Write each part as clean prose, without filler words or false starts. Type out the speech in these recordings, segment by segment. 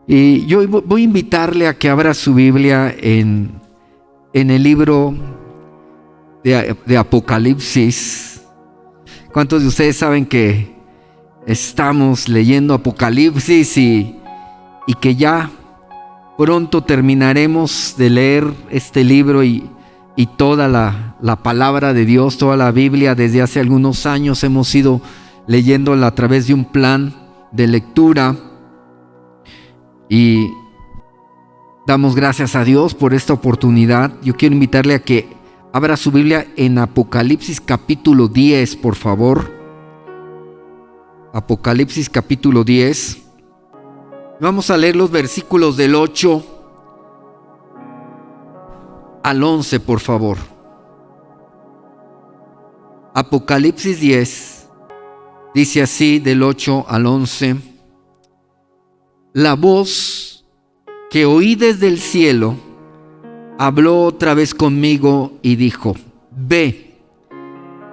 Y yo voy a invitarle a que abra su Biblia en el libro de Apocalipsis. ¿Cuántos de ustedes saben que estamos leyendo Apocalipsis y que ya pronto terminaremos de leer este libro y toda la palabra de Dios, toda la Biblia? Desde hace algunos años hemos ido leyéndola a través de un plan de lectura y damos gracias a Dios por esta oportunidad. Yo quiero invitarle a que abra su Biblia en Apocalipsis capítulo 10, por favor. Apocalipsis capítulo 10. Vamos a leer los versículos del 8 al 11, por favor. Apocalipsis 10 dice así, del 8 al 11: La voz que oí desde el cielo habló otra vez conmigo y dijo: Ve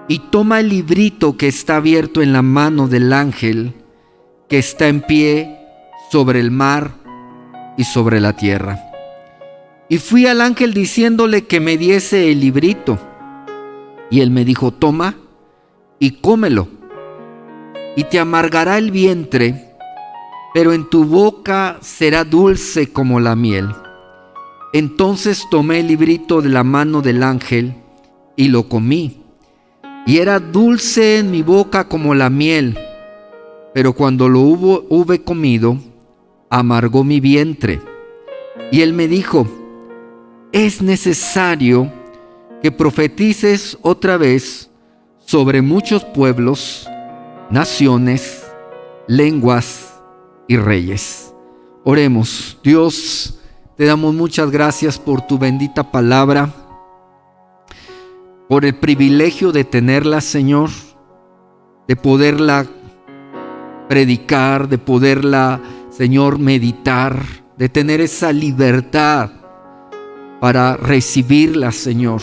y toma el librito que está abierto en la mano del ángel que está en pie sobre el mar y sobre la tierra. Y fui al ángel diciéndole que me diese el librito. Y él me dijo: Toma y cómelo, y te amargará el vientre, pero en tu boca será dulce como la miel. Entonces tomé el librito de la mano del ángel y lo comí, y era dulce en mi boca como la miel, pero cuando lo hube comido, amargó mi vientre. Y él me dijo: Es necesario que profetices otra vez sobre muchos pueblos, naciones, lenguas y reyes. Oremos. Dios, te damos muchas gracias por tu bendita palabra, por el privilegio de tenerla, Señor, de poderla predicar, de poderla, Señor, meditar, de tener esa libertad para recibirla, Señor.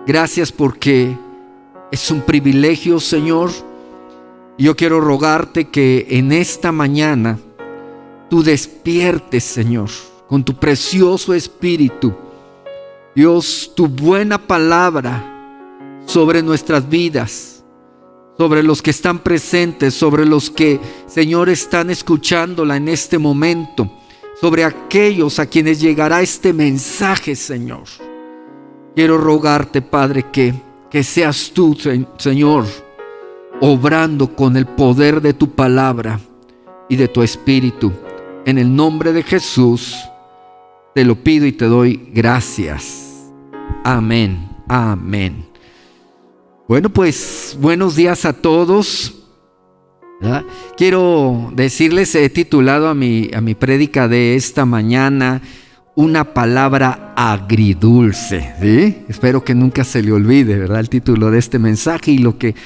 Gracias porque es un privilegio, Señor. Yo quiero rogarte que en esta mañana tú despiertes, Señor, con tu precioso Espíritu, Dios, tu buena palabra sobre nuestras vidas, sobre los que están presentes, sobre los que, Señor, están escuchándola en este momento, sobre aquellos a quienes llegará este mensaje, Señor. Quiero rogarte, Padre, que seas tú, Señor, obrando con el poder de tu palabra y de tu Espíritu. En el nombre de Jesús te lo pido y te doy gracias. Amén, amén. Bueno, pues buenos días a todos. ¿Verdad? Quiero decirles, he titulado a mi prédica de esta mañana una palabra agridulce, ¿sí? Espero que nunca se le olvide, ¿verdad?, el título de este mensaje y lo que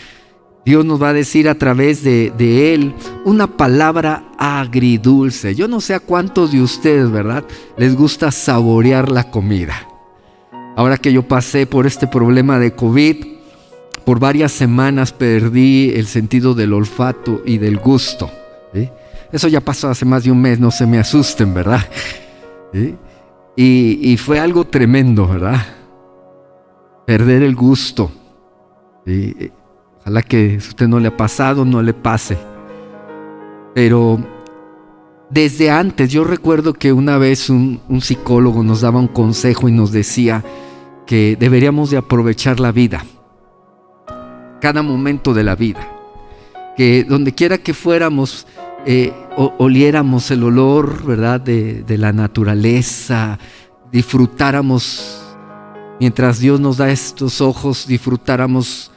Dios nos va a decir a través de él. Una palabra agridulce. Yo no sé a cuántos de ustedes, ¿verdad?, les gusta saborear la comida. Ahora que yo pasé por este problema de COVID, por varias semanas perdí el sentido del olfato y del gusto, ¿sí? Eso ya pasó hace más de un mes, no se me asusten, ¿verdad? ¿Sí? Y fue algo tremendo, ¿verdad? Perder el gusto. ¿Sí? Ojalá que si a usted no le ha pasado, no le pase. Pero desde antes, yo recuerdo que una vez un psicólogo nos daba un consejo y nos decía que deberíamos de aprovechar la vida, cada momento de la vida, que donde quiera que fuéramos, oliéramos el olor, ¿verdad?, de la naturaleza, disfrutáramos, mientras Dios nos da estos ojos, disfrutáramos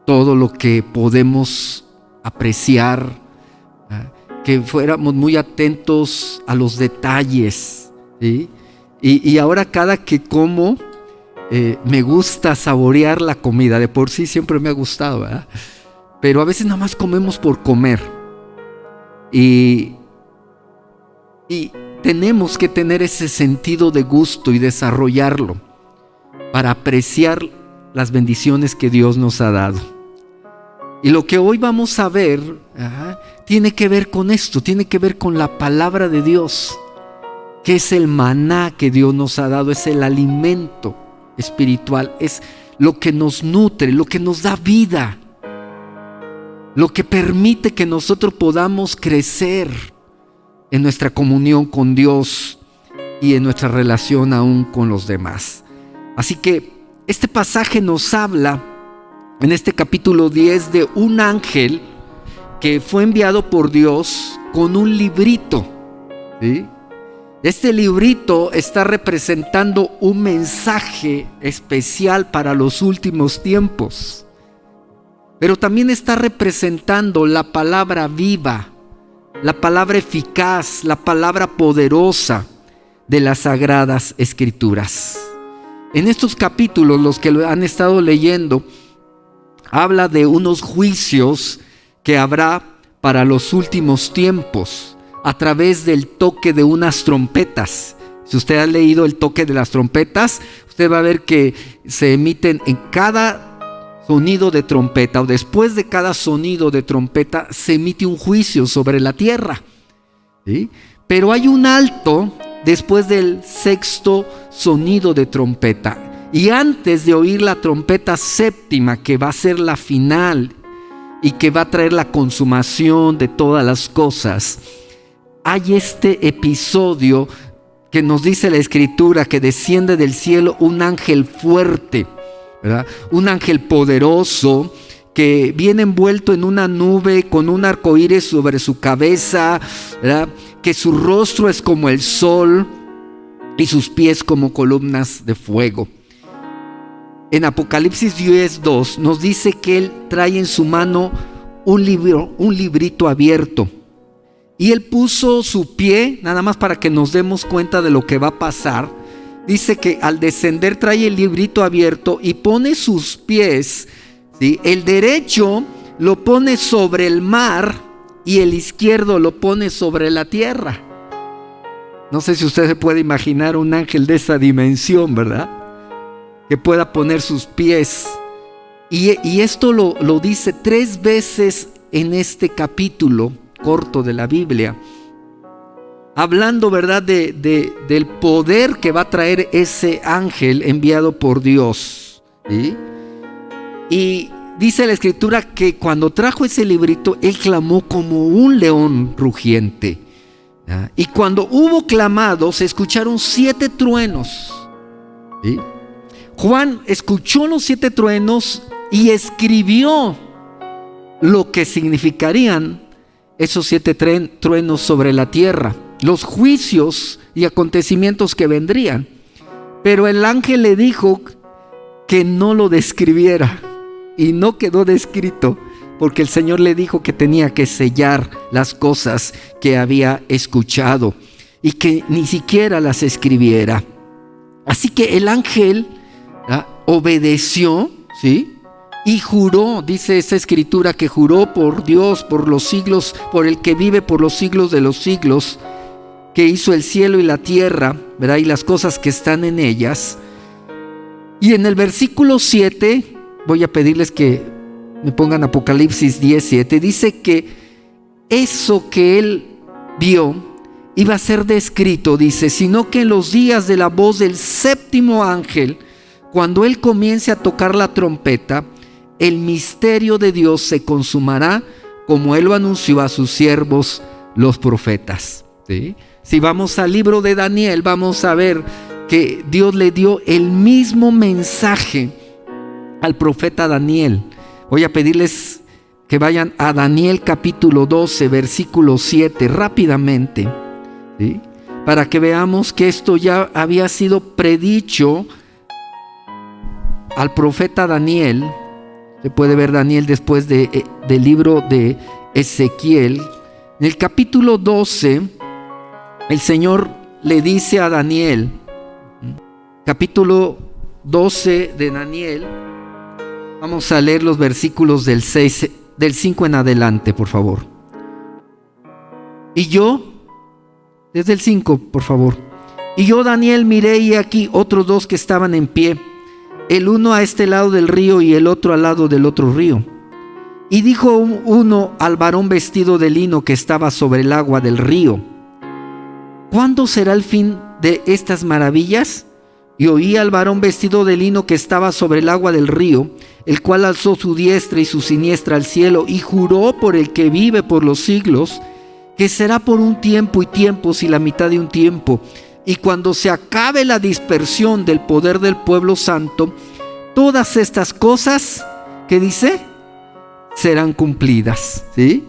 todo lo que podemos apreciar, que fuéramos muy atentos a los detalles, ¿sí? Y ahora cada que como, me gusta saborear la comida. De por sí siempre me ha gustado, ¿verdad? Pero a veces nada más comemos por comer. Y tenemos que tener ese sentido de gusto y desarrollarlo para apreciar las bendiciones que Dios nos ha dado. Y lo que hoy vamos a ver tiene que ver con esto, tiene que ver con la palabra de Dios, que es el maná que Dios nos ha dado, es el alimento espiritual, es lo que nos nutre, lo que nos da vida, lo que permite que nosotros podamos crecer en nuestra comunión con Dios y en nuestra relación aún con los demás. Así que este pasaje nos habla en este capítulo 10 de un ángel que fue enviado por Dios con un librito, ¿sí? Este librito está representando un mensaje especial para los últimos tiempos, pero también está representando la palabra viva, la palabra eficaz, la palabra poderosa de las Sagradas Escrituras. En estos capítulos, los que lo han estado leyendo, habla de unos juicios que habrá para los últimos tiempos a través del toque de unas trompetas. Si usted ha leído el toque de las trompetas, usted va a ver que se emiten en cada sonido de trompeta, o después de cada sonido de trompeta se emite un juicio sobre la tierra, ¿sí? Pero hay un alto después del sexto sonido de trompeta. Y antes de oír la trompeta séptima, que va a ser la final y que va a traer la consumación de todas las cosas, hay este episodio que nos dice la Escritura que desciende del cielo un ángel fuerte, ¿verdad? Un ángel poderoso que viene envuelto en una nube con un arcoíris sobre su cabeza, ¿verdad? Que su rostro es como el sol y sus pies como columnas de fuego. En Apocalipsis 10:2 nos dice que él trae en su mano un librito abierto. Y él puso su pie, nada más para que nos demos cuenta de lo que va a pasar. Dice que al descender trae el librito abierto y pone sus pies, ¿sí? El derecho lo pone sobre el mar y el izquierdo lo pone sobre la tierra. No sé si usted se puede imaginar un ángel de esa dimensión, ¿verdad? Que pueda poner sus pies. Y esto lo dice 3 veces en este capítulo corto de la Biblia, hablando, ¿verdad?, del poder que va a traer ese ángel enviado por Dios, ¿sí? Y dice la Escritura que cuando trajo ese librito, él clamó como un león rugiente, ¿ya? Y cuando hubo clamado, se escucharon 7 truenos, ¿sí? Juan escuchó los 7 truenos y escribió lo que significarían esos 7 truenos sobre la tierra, los juicios y acontecimientos que vendrían. Pero el ángel le dijo que no lo describiera, y no quedó descrito, porque el Señor le dijo que tenía que sellar las cosas que había escuchado y que ni siquiera las escribiera. Así que el ángel obedeció, ¿sí? Y juró, dice esa Escritura, que juró por Dios, por los siglos, por el que vive por los siglos de los siglos, que hizo el cielo y la tierra, ¿verdad? Y las cosas que están en ellas. Y en el versículo 7, voy a pedirles que me pongan Apocalipsis 10:7, dice que eso que él vio iba a ser descrito, dice, sino que en los días de la voz del séptimo ángel, cuando él comience a tocar la trompeta, el misterio de Dios se consumará, como él lo anunció a sus siervos los profetas, ¿sí? Si vamos al libro de Daniel, vamos a ver que Dios le dio el mismo mensaje al profeta Daniel. Voy a pedirles que vayan a Daniel capítulo 12, versículo 7, rápidamente, ¿sí? Para que veamos que esto ya había sido predicho al profeta Daniel. Se puede ver Daniel después del libro de Ezequiel. En el capítulo 12, el Señor le dice a Daniel, capítulo 12 de Daniel, vamos a leer los versículos del 5 en adelante, por favor. Y yo, desde el 5, por favor. Y yo, Daniel, miré y aquí otros 2 que estaban en pie, el uno a este lado del río y el otro al lado del otro río. Y dijo uno al varón vestido de lino que estaba sobre el agua del río: ¿cuándo será el fin de estas maravillas? Y oí al varón vestido de lino que estaba sobre el agua del río, el cual alzó su diestra y su siniestra al cielo y juró por el que vive por los siglos, que será por un tiempo y tiempos y la mitad de un tiempo. Y cuando se acabe la dispersión del poder del pueblo santo, todas estas cosas, ¿qué dice?, serán cumplidas, ¿sí?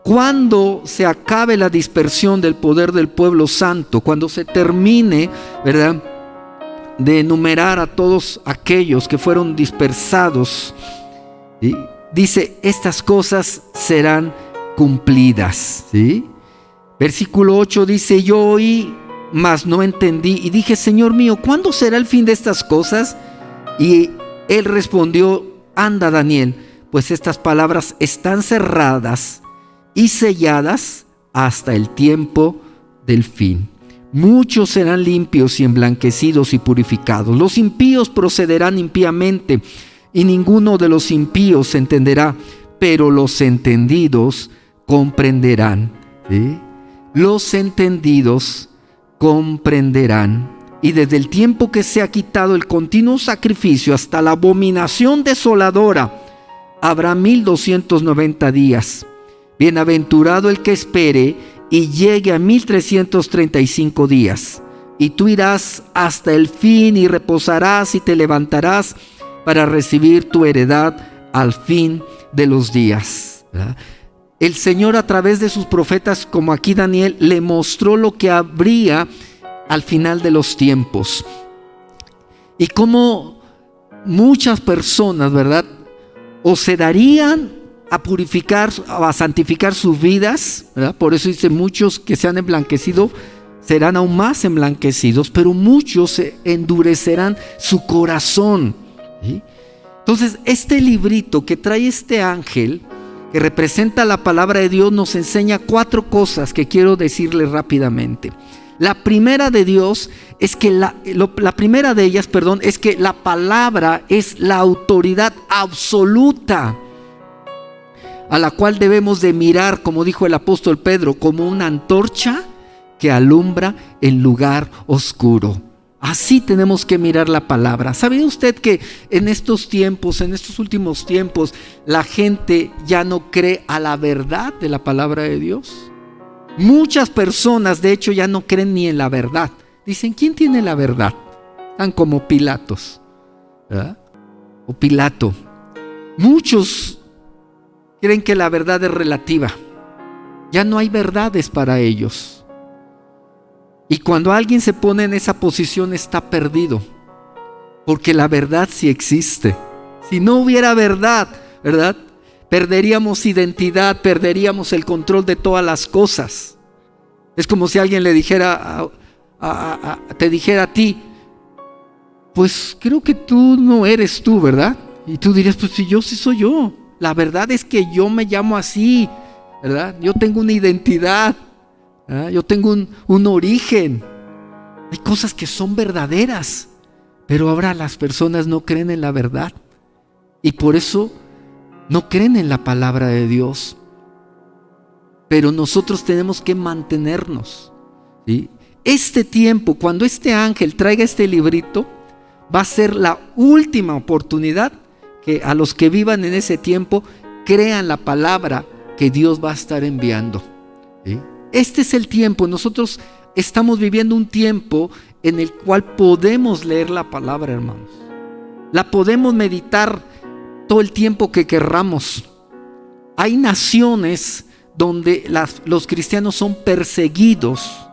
Cuando se acabe la dispersión del poder del pueblo santo, cuando se termine, ¿verdad?, de enumerar a todos aquellos que fueron dispersados, ¿sí?, dice, estas cosas serán cumplidas, ¿sí? Versículo 8 dice: yo oí, mas no entendí, y dije: Señor mío, ¿cuándo será el fin de estas cosas? Y él respondió: anda, Daniel, pues estas palabras están cerradas y selladas hasta el tiempo del fin. Muchos serán limpios y emblanquecidos y purificados. Los impíos procederán impíamente, y ninguno de los impíos entenderá, pero los entendidos comprenderán, ¿sí? Los entendidos comprenderán. Y desde el tiempo que se ha quitado el continuo sacrificio hasta la abominación desoladora, habrá 1290 días. Bienaventurado el que espere y llegue a 1335 días. Y tú irás hasta el fin y reposarás y te levantarás para recibir tu heredad al fin de los días, ¿verdad? El Señor, a través de sus profetas, como aquí Daniel, le mostró lo que habría al final de los tiempos. Y cómo muchas personas, ¿verdad?, o se darían a purificar, a santificar sus vidas, ¿verdad? Por eso dice: muchos que se han emblanquecido serán aún más emblanquecidos, pero muchos se endurecerán su corazón, ¿sí? Entonces, este librito que trae este ángel, que representa la palabra de Dios, nos enseña 4 cosas que quiero decirles rápidamente. La primera de Dios es que la primera de ellas, es que la palabra es la autoridad absoluta a la cual debemos de mirar, como dijo el apóstol Pedro, como una antorcha que alumbra en lugar oscuro. Así tenemos que mirar la palabra. ¿Sabía usted que en estos tiempos, en estos últimos tiempos, la gente ya no cree a la verdad de la palabra de Dios? Muchas personas, de hecho, ya no creen ni en la verdad. Dicen: ¿quién tiene la verdad? Están como Pilatos, ¿verdad? O Pilato. Muchos creen que la verdad es relativa. Ya no hay verdades para ellos. Y cuando alguien se pone en esa posición, está perdido. Porque la verdad sí existe. Si no hubiera verdad, ¿verdad?, perderíamos identidad, perderíamos el control de todas las cosas. Es como si alguien le dijera te dijera a ti: pues creo que tú no eres tú, ¿verdad? Y tú dirías: pues si yo sí soy yo. La verdad es que yo me llamo así, ¿verdad? Yo tengo una identidad, ¿verdad? Yo tengo un origen. Hay cosas que son verdaderas, pero ahora las personas no creen en la verdad. Y por eso no creen en la palabra de Dios. Pero nosotros tenemos que mantenernos, ¿sí? Este tiempo, cuando este ángel traiga este librito, va a ser la última oportunidad que a los que vivan en ese tiempo crean la palabra que Dios va a estar enviando, ¿sí? Este es el tiempo. Nosotros estamos viviendo un tiempo en el cual podemos leer la palabra, hermanos. La podemos meditar todo el tiempo que querramos. Hay naciones donde los cristianos son perseguidos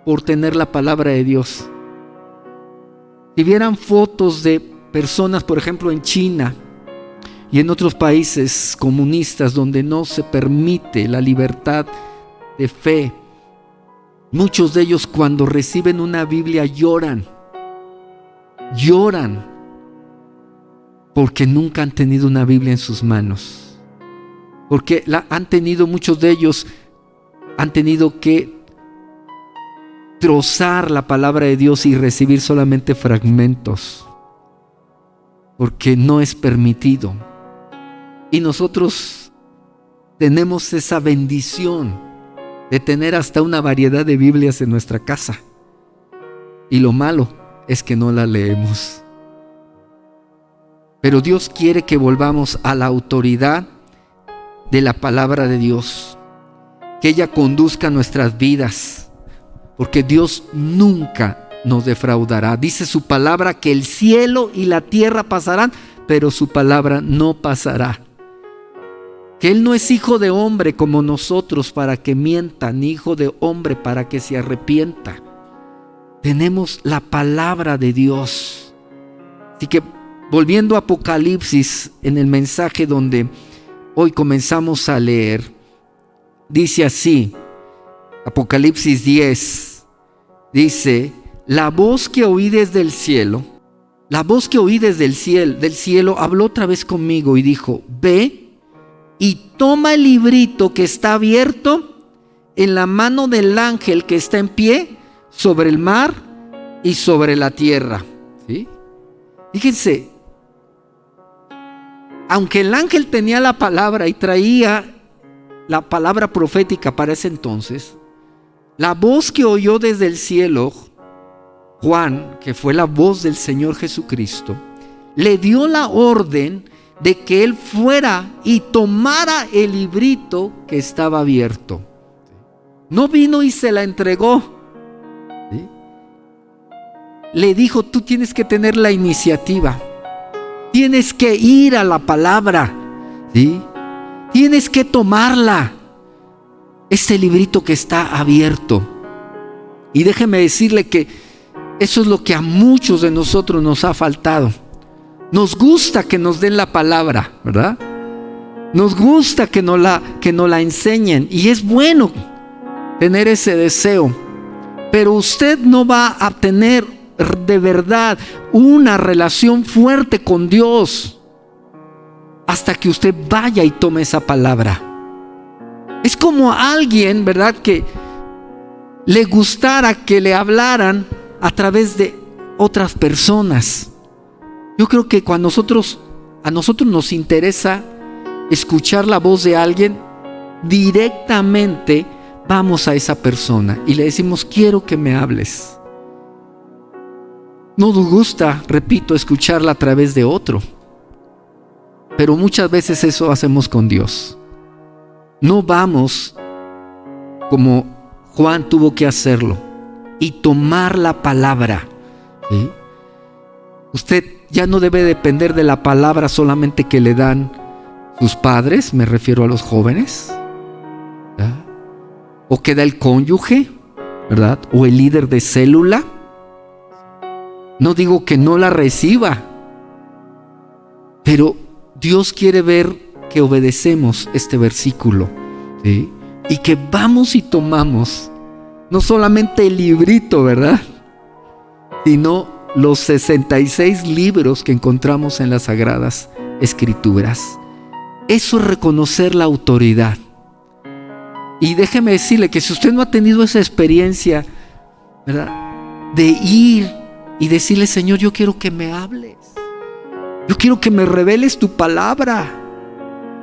por tener la palabra de Dios. Si vieran fotos de personas, por ejemplo, en China y en otros países comunistas donde no se permite la libertad de fe, muchos de ellos, cuando reciben una Biblia, lloran porque nunca han tenido una Biblia en sus manos, porque muchos de ellos han tenido que trozar la palabra de Dios y recibir solamente fragmentos, porque no es permitido. Y nosotros tenemos esa bendición de tener hasta una variedad de Biblias en nuestra casa. Y lo malo es que no la leemos. Pero Dios quiere que volvamos a la autoridad de la palabra de Dios, que ella conduzca nuestras vidas, porque Dios nunca nos defraudará. Dice su palabra que el cielo y la tierra pasarán, pero su palabra no pasará. Que Él no es hijo de hombre como nosotros para que mienta, ni hijo de hombre para que se arrepienta. Tenemos la palabra de Dios. Así que volviendo a Apocalipsis, en el mensaje donde hoy comenzamos a leer, dice así, Apocalipsis 10, dice: la voz que oí desde el cielo, del cielo habló otra vez conmigo y dijo: ve y toma el librito que está abierto en la mano del ángel que está en pie sobre el mar y sobre la tierra. ¿Sí? Fíjense, aunque el ángel tenía la palabra y traía la palabra profética para ese entonces, la voz que oyó desde el cielo, Juan, que fue la voz del Señor Jesucristo, le dio la orden de que él fuera y tomara el librito que estaba abierto. No vino y se la entregó. ¿Sí? Le dijo: tú tienes que tener la iniciativa. Tienes que ir a la palabra. ¿Sí? Tienes que tomarla. Este librito que está abierto. Y déjeme decirle que eso es lo que a muchos de nosotros nos ha faltado. Nos gusta que nos den la palabra, ¿verdad? Nos gusta que nos la enseñen. Y es bueno tener ese deseo. Pero usted no va a tener de verdad una relación fuerte con Dios hasta que usted vaya y tome esa palabra. Es como a alguien, ¿verdad?, que le gustara que le hablaran a través de otras personas. Yo creo que cuando a nosotros nos interesa escuchar la voz de alguien, directamente vamos a esa persona y le decimos: quiero que me hables. No nos gusta, repito, escucharla a través de otro, pero muchas veces eso hacemos con Dios. No vamos como Juan tuvo que hacerlo y tomar la palabra. ¿Sí? Usted ya no debe depender de la palabra solamente que le dan sus padres, me refiero a los jóvenes, ¿verdad?, o que da el cónyuge, ¿verdad?, o el líder de célula. No digo que no la reciba, pero Dios quiere ver que obedecemos este versículo, ¿sí?, y que vamos y tomamos no solamente el librito, ¿verdad?, sino los 66 libros que encontramos en las Sagradas Escrituras. Eso es reconocer la autoridad. Y déjeme decirle que si usted no ha tenido esa experiencia, ¿verdad?, de ir y decirle: Señor, yo quiero que me hables, yo quiero que me reveles tu palabra.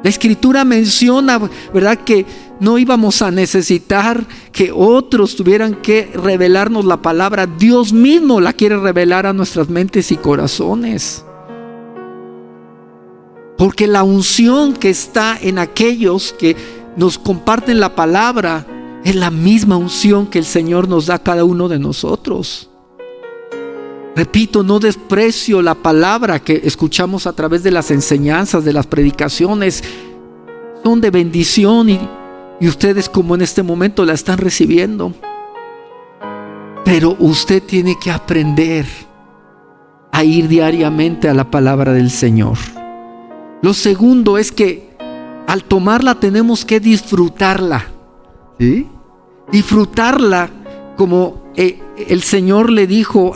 La Escritura menciona, ¿verdad?, que no íbamos a necesitar que otros tuvieran que revelarnos la palabra. Dios mismo la quiere revelar a nuestras mentes y corazones. Porque la unción que está en aquellos que nos comparten la palabra es la misma unción que el Señor nos da a cada uno de nosotros. Repito, no desprecio la palabra que escuchamos a través de las enseñanzas, de las predicaciones. Son de bendición y ustedes, como en este momento, la están recibiendo. Pero usted tiene que aprender a ir diariamente a la palabra del Señor. Lo segundo es que al tomarla tenemos que disfrutarla, ¿sí? Disfrutarla como el Señor le dijo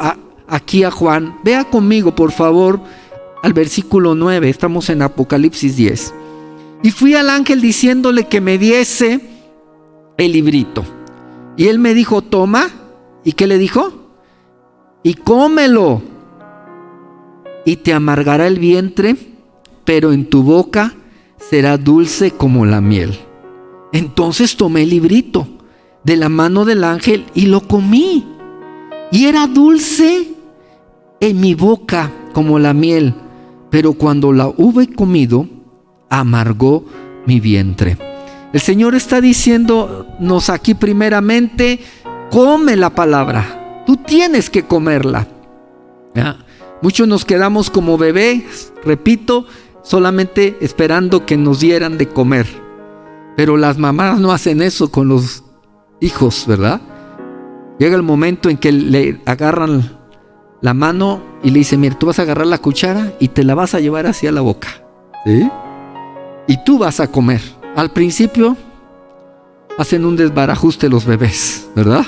aquí a Juan. Vea conmigo, por favor, al versículo 9. Estamos en Apocalipsis 10. Y fui al ángel diciéndole que me diese el librito. Y él me dijo: toma. ¿Y qué le dijo? Y cómelo. Y te amargará el vientre, pero en tu boca será dulce como la miel. Entonces tomé el librito de la mano del ángel y lo comí. Y era dulce en mi boca como la miel, pero cuando la hube comido, amargó mi vientre. El Señor está diciéndonos aquí primeramente, come la palabra. Tú tienes que comerla. ¿Ya? Muchos nos quedamos como bebés, repito, solamente esperando que nos dieran de comer. Pero las mamás no hacen eso con los hijos, ¿verdad? Llega el momento en que le agarran la mano y le dicen, mira, tú vas a agarrar la cuchara y te la vas a llevar hacia la boca, ¿sí? Y tú vas a comer. Al principio hacen un desbarajuste los bebés, ¿verdad?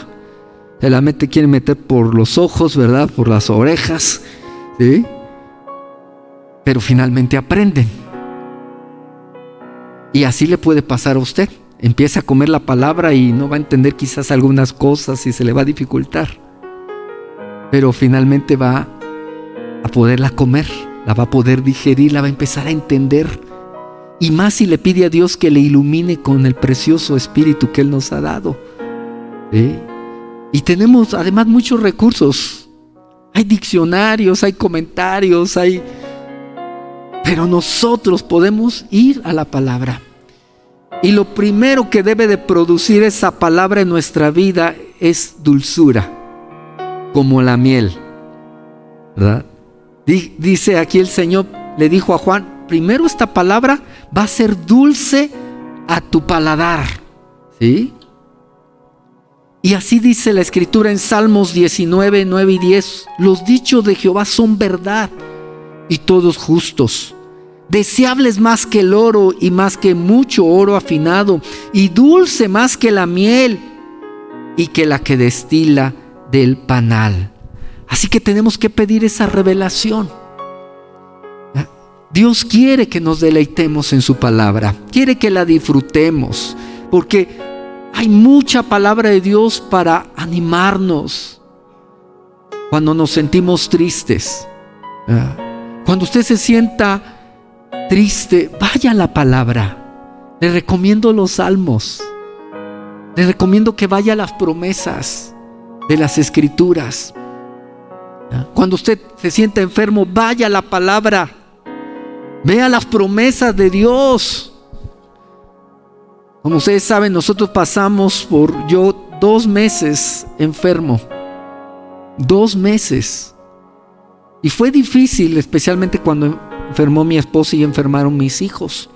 Se la quieren meter por los ojos, ¿verdad? Por las orejas, ¿sí? Pero finalmente aprenden. Y así le puede pasar a usted. Empieza a comer la palabra y no va a entender quizás algunas cosas y se le va a dificultar. Pero finalmente va a poderla comer, la va a poder digerir, la va a empezar a entender. Y más si le pide a Dios que le ilumine con el precioso Espíritu que Él nos ha dado. ¿Sí? Y tenemos además muchos recursos. Hay diccionarios, hay comentarios, pero nosotros podemos ir a la palabra. Y lo primero que debe de producir esa palabra en nuestra vida es dulzura, como la miel, ¿verdad? Dice aquí el Señor, le dijo a Juan, primero esta palabra va a ser dulce a tu paladar, ¿sí? Y así dice la Escritura en Salmos 19, 9 y 10, los dichos de Jehová son verdad y todos justos. Deseables más que el oro y más que mucho oro afinado, y dulce más que la miel y que la que destila del panal. Así que tenemos que pedir esa revelación. Dios quiere que nos deleitemos en su palabra, quiere que la disfrutemos, porque hay mucha palabra de Dios para animarnos cuando nos sentimos tristes. Cuando usted se sienta triste, vaya a la palabra. Le recomiendo los salmos. Le recomiendo que vaya a las promesas de las Escrituras. Cuando usted se sienta enfermo, vaya a la palabra. Vea las promesas de Dios. Como ustedes saben, nosotros pasamos por 2 meses enfermo. 2 meses. Y fue difícil, especialmente cuando enfermó mi esposa y enfermaron mis hijos.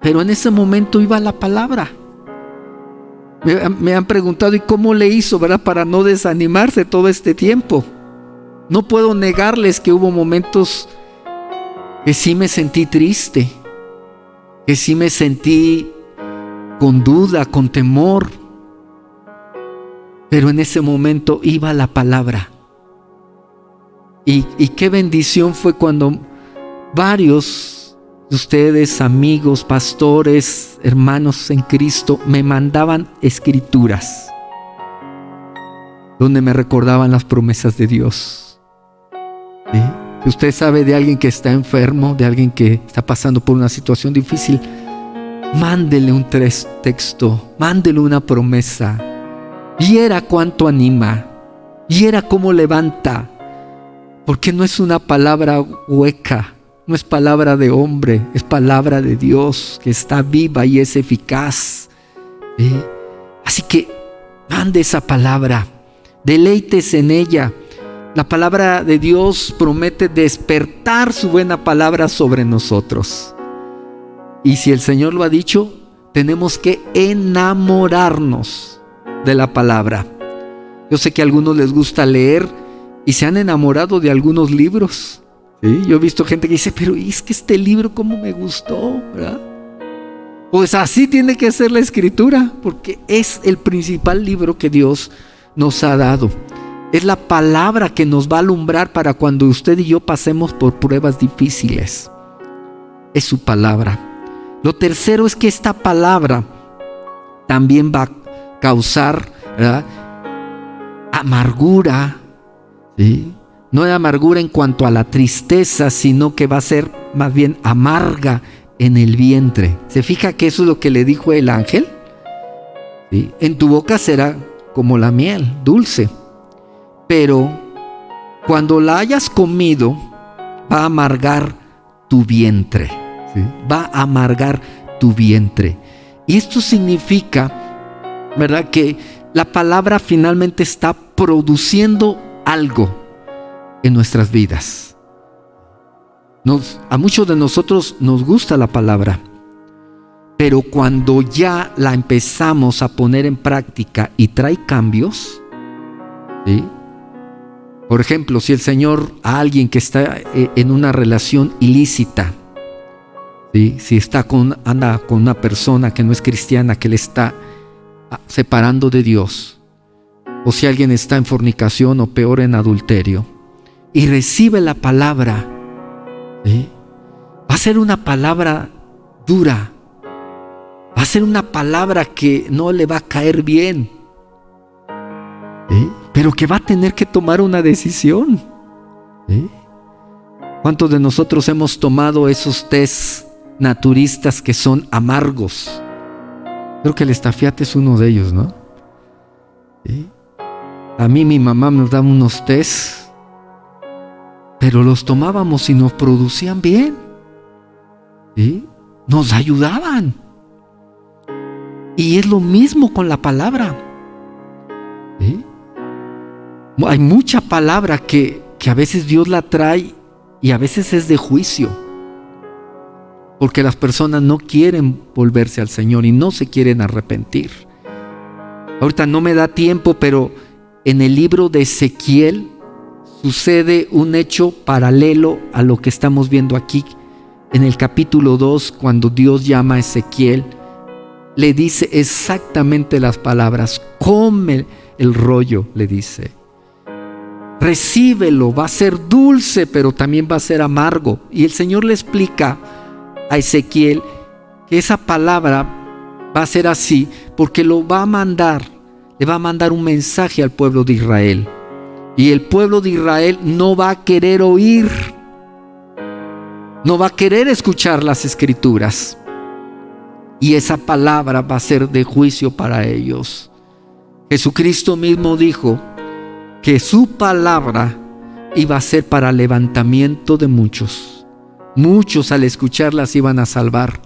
Pero en ese momento iba la palabra. Me han preguntado, ¿y cómo le hizo, verdad, para no desanimarse todo este tiempo? No puedo negarles que hubo momentos que sí me sentí triste, que sí me sentí con duda, con temor. Pero en ese momento iba la palabra. Y qué bendición fue cuando varios de ustedes, amigos, pastores, hermanos en Cristo, me mandaban escrituras donde me recordaban las promesas de Dios. ¿Sí? Si usted sabe de alguien que está enfermo, de alguien que está pasando por una situación difícil, mándele un texto, mándele una promesa. Viera cuánto anima, viera cómo levanta. Porque no es una palabra hueca, no es palabra de hombre, es palabra de Dios que está viva y es eficaz. Así que mande esa palabra, deleites en ella. La palabra de Dios promete despertar su buena palabra sobre nosotros. Y si el Señor lo ha dicho, tenemos que enamorarnos de la palabra. Yo sé que a algunos les gusta leer y se han enamorado de algunos libros. ¿Sí? Yo he visto gente que dice, pero es que este libro cómo me gustó, ¿verdad? Pues así tiene que ser la Escritura, porque es el principal libro que Dios nos ha dado. Es la palabra que nos va a alumbrar para cuando usted y yo pasemos por pruebas difíciles. Es su palabra. Lo tercero es que esta palabra también va a causar, ¿verdad?, amargura. ¿Sí? No es amargura en cuanto a la tristeza, sino que va a ser más bien amarga en el vientre. ¿Se fija que eso es lo que le dijo el ángel? ¿Sí? En tu boca será como la miel, dulce, pero cuando la hayas comido, va a amargar tu vientre. ¿Sí? Va a amargar tu vientre. Y esto significa, ¿verdad?, que la palabra finalmente está produciendo algo en nuestras vidas. A muchos de nosotros nos gusta la palabra, pero cuando ya la empezamos a poner en práctica y trae cambios, ¿sí? Por ejemplo, si el Señor a alguien que está en una relación ilícita, ¿sí?, si anda con una persona que no es cristiana, que le está separando de Dios, o si alguien está en fornicación o peor en adulterio, y recibe la palabra, ¿sí?, va a ser una palabra dura, va a ser una palabra que no le va a caer bien, ¿sí?, pero que va a tener que tomar una decisión, ¿sí? ¿Cuántos de nosotros hemos tomado esos tés naturistas que son amargos? Creo que el estafiate es uno de ellos, ¿no? ¿Sí? A mí mi mamá nos daba unos tés, pero los tomábamos y nos producían bien, ¿sí? Nos ayudaban. Y es lo mismo con la palabra, ¿sí? Hay mucha palabra que a veces Dios la trae y a veces es de juicio, porque las personas no quieren volverse al Señor y no se quieren arrepentir. Ahorita no me da tiempo, pero en el libro de Ezequiel sucede un hecho paralelo a lo que estamos viendo aquí. En el capítulo 2, cuando Dios llama a Ezequiel, le dice exactamente las palabras: come el rollo, le dice. Recíbelo, va a ser dulce, pero también va a ser amargo. Y el Señor le explica a Ezequiel que esa palabra va a ser así porque le va a mandar un mensaje al pueblo de Israel. Y el pueblo de Israel no va a querer oír, no va a querer escuchar las escrituras. Y esa palabra va a ser de juicio para ellos. Jesucristo mismo dijo que su palabra iba a ser para levantamiento de muchos. Muchos al escucharlas iban a salvar,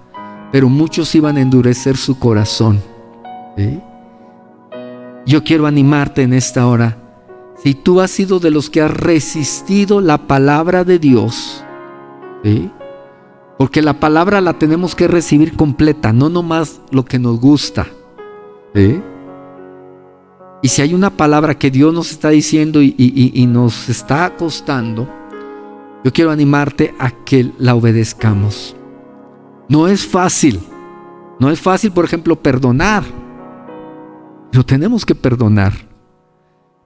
pero muchos iban a endurecer su corazón, ¿sí? Yo quiero animarte en esta hora. Si tú has sido de los que has resistido la palabra de Dios, ¿sí?, porque la palabra la tenemos que recibir completa, no nomás lo que nos gusta, ¿sí? Y si hay una palabra que Dios nos está diciendo y nos está costando, yo quiero animarte a que la obedezcamos. No es fácil, por ejemplo, perdonar, pero tenemos que perdonar.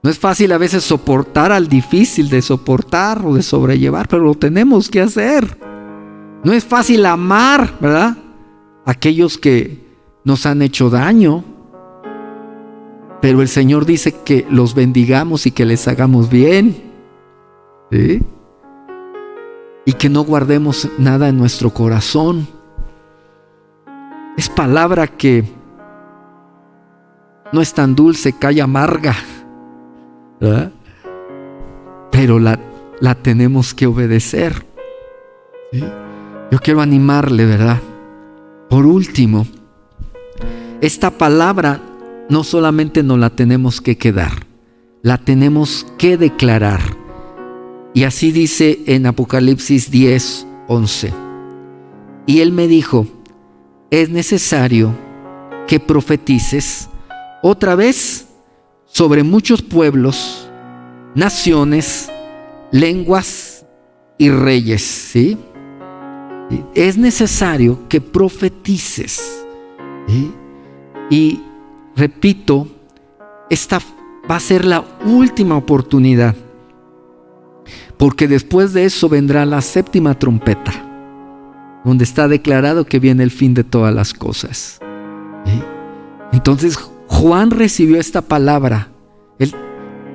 No es fácil a veces soportar al difícil de soportar o de sobrellevar, pero lo tenemos que hacer. No es fácil amar, ¿verdad?, aquellos que nos han hecho daño, pero el Señor dice que los bendigamos y que les hagamos bien, ¿sí?, y que no guardemos nada en nuestro corazón. Es palabra que no es tan dulce, cae amarga, ¿verdad?, pero la tenemos que obedecer, ¿sí? Yo quiero animarle, ¿verdad? Por último, esta palabra no solamente nos la tenemos que quedar, la tenemos que declarar. Y así dice en Apocalipsis 10:11. Y él me dijo: es necesario que profetices otra vez sobre muchos pueblos, naciones, lenguas y reyes, ¿sí? Es necesario que profetices, ¿sí? Y repito, esta va a ser la última oportunidad, porque después de eso vendrá la séptima trompeta, donde está declarado que viene el fin de todas las cosas, ¿sí? Entonces Juan recibió esta palabra. Él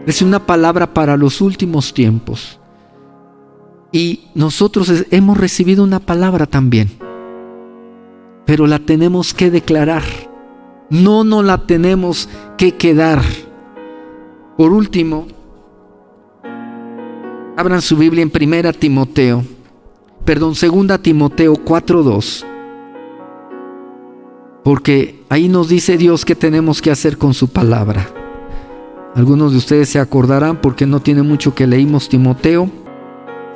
recibió una palabra para los últimos tiempos. Y nosotros hemos recibido una palabra también. pero la tenemos que declarar. No nos la tenemos que quedar. Por último, abran su Biblia en 2 Timoteo 4:2. Porque ahí nos dice Dios qué tenemos que hacer con su palabra. Algunos de ustedes se acordarán porque no tiene mucho que leímos Timoteo.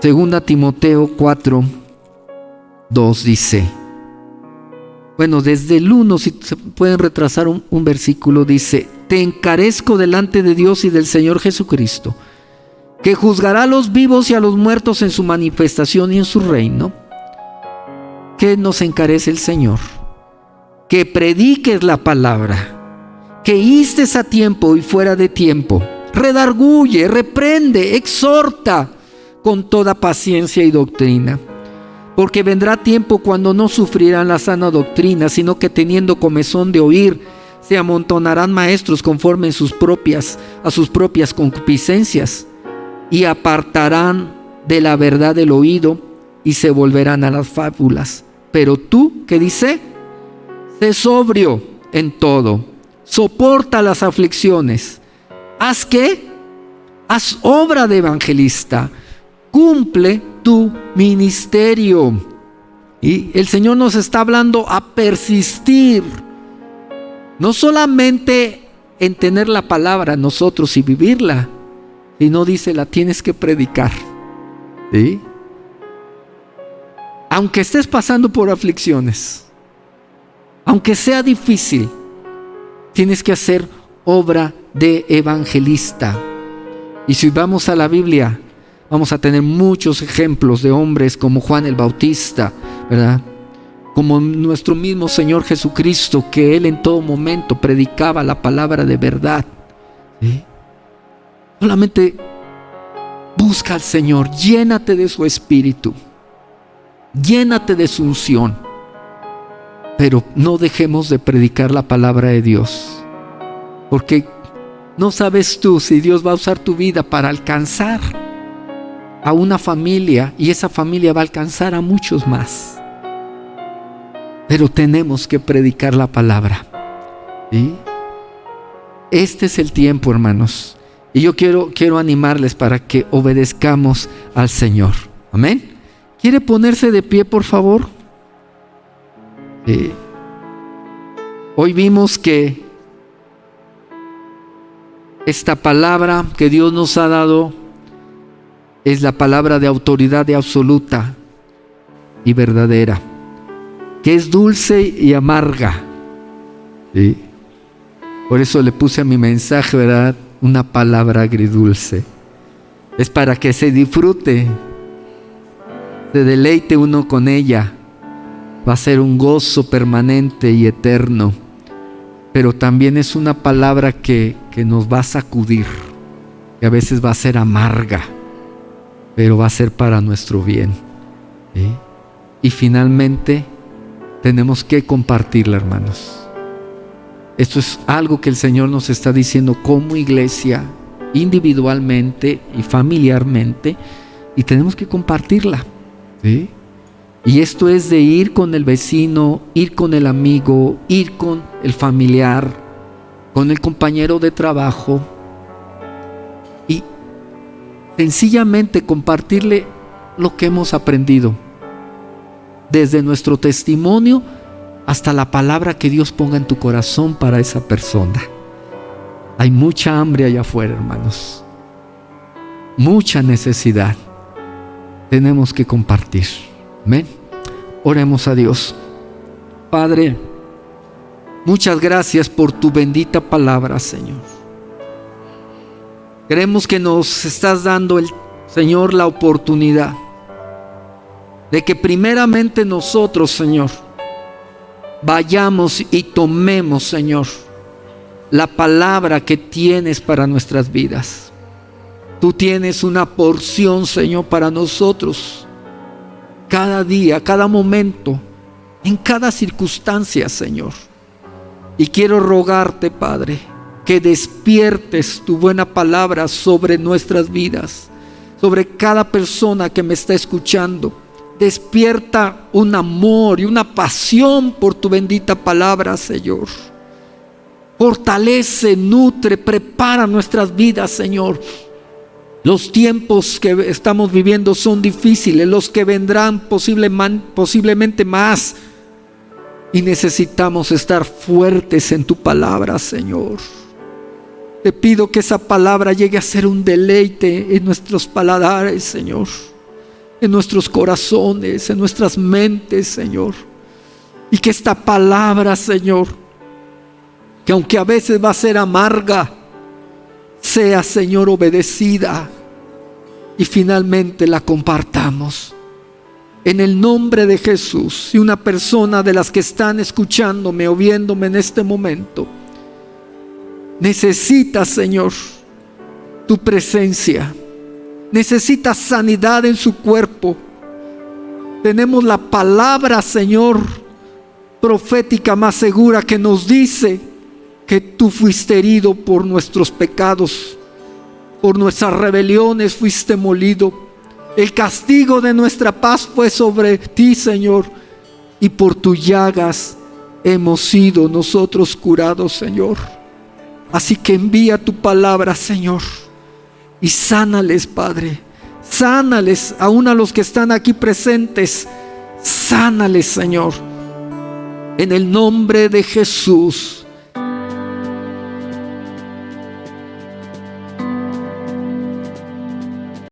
2 Timoteo 4:2 dice, bueno, desde el 1, si se pueden retrasar un versículo, dice: te encarezco delante de Dios y del Señor Jesucristo, que juzgará a los vivos y a los muertos en su manifestación y en su reino. ¿Qué nos encarece el Señor? Que prediques la palabra, que instes a tiempo y fuera de tiempo, redarguye, reprende, exhorta con toda paciencia y doctrina. Porque vendrá tiempo cuando no sufrirán la sana doctrina, sino que teniendo comezón de oír, se amontonarán maestros conforme a sus propias concupiscencias, y apartarán de la verdad el oído, y se volverán a las fábulas. Pero tú, ¿qué dice? Sé sobrio en todo, soporta las aflicciones. ¿Haz qué? Haz obra de evangelista, cumple tu ministerio. Y el Señor nos está hablando a persistir, no solamente en tener la palabra nosotros y vivirla, sino dice, la tienes que predicar, ¿sí? Aunque estés pasando por aflicciones, aunque sea difícil, tienes que hacer obra de evangelista. Y si vamos a la Biblia, vamos a tener muchos ejemplos de hombres como Juan el Bautista, ¿verdad? Como nuestro mismo Señor Jesucristo, que Él en todo momento predicaba la palabra de verdad, ¿sí? Solamente busca al Señor, llénate de su Espíritu, llénate de su unción, pero no dejemos de predicar la palabra de Dios, porque no sabes tú si Dios va a usar tu vida para alcanzar a una familia, y esa familia va a alcanzar a muchos más. Pero tenemos que predicar la palabra, ¿sí? Este es el tiempo, hermanos, y yo quiero animarles para que obedezcamos al Señor. Amén. ¿Quiere ponerse de pie, por favor? Hoy vimos que esta palabra que Dios nos ha dado es la palabra de autoridad absoluta y verdadera, que es dulce y amarga, ¿sí? Por eso le puse a mi mensaje, ¿verdad?, una palabra agridulce. Es para que se disfrute, se deleite uno con ella. Va a ser un gozo permanente y eterno. Pero también es una palabra que nos va a sacudir, que a veces va a ser amarga, pero va a ser para nuestro bien, ¿sí? Y finalmente tenemos que compartirla, hermanos. Esto es algo que el Señor nos está diciendo como iglesia, individualmente y familiarmente, y tenemos que compartirla, ¿sí? Y esto es de ir con el vecino, ir con el amigo, ir con el familiar, con el compañero de trabajo, y sencillamente compartirle lo que hemos aprendido, desde nuestro testimonio hasta la palabra que Dios ponga en tu corazón para esa persona. Hay mucha hambre allá afuera, hermanos, mucha necesidad. Tenemos que compartir. Amén. Oremos a Dios. Padre, muchas gracias por tu bendita palabra, Señor. Creemos que nos estás dando, Señor, la oportunidad de que primeramente nosotros, Señor, vayamos y tomemos, Señor, la palabra que tienes para nuestras vidas. Tú tienes una porción, Señor, para nosotros. Cada día, cada momento, en cada circunstancia, Señor. Y quiero rogarte, Padre, que despiertes tu buena palabra sobre nuestras vidas, sobre cada persona que me está escuchando. Despierta un amor y una pasión por tu bendita palabra, Señor. Fortalece, nutre, prepara nuestras vidas, Señor. Los tiempos que estamos viviendo son difíciles, los que vendrán posiblemente más. Y necesitamos estar fuertes en tu palabra, Señor. Te pido que esa palabra llegue a ser un deleite en nuestros paladares, Señor. En nuestros corazones, en nuestras mentes, Señor. Y que esta palabra, Señor, que aunque a veces va a ser amarga, sea, Señor, obedecida y finalmente la compartamos. En el nombre de Jesús. Si una persona de las que están escuchándome o viéndome en este momento necesita, Señor, tu presencia, necesita sanidad en su cuerpo, tenemos la palabra, Señor, profética más segura que nos dice que tú fuiste herido por nuestros pecados, por nuestras rebeliones fuiste molido. El castigo de nuestra paz fue sobre ti, Señor, y por tus llagas hemos sido nosotros curados, Señor. Así que envía tu palabra, Señor, y sánales, Padre. Sánales, aún a los que están aquí presentes. Sánales, Señor, en el nombre de Jesús.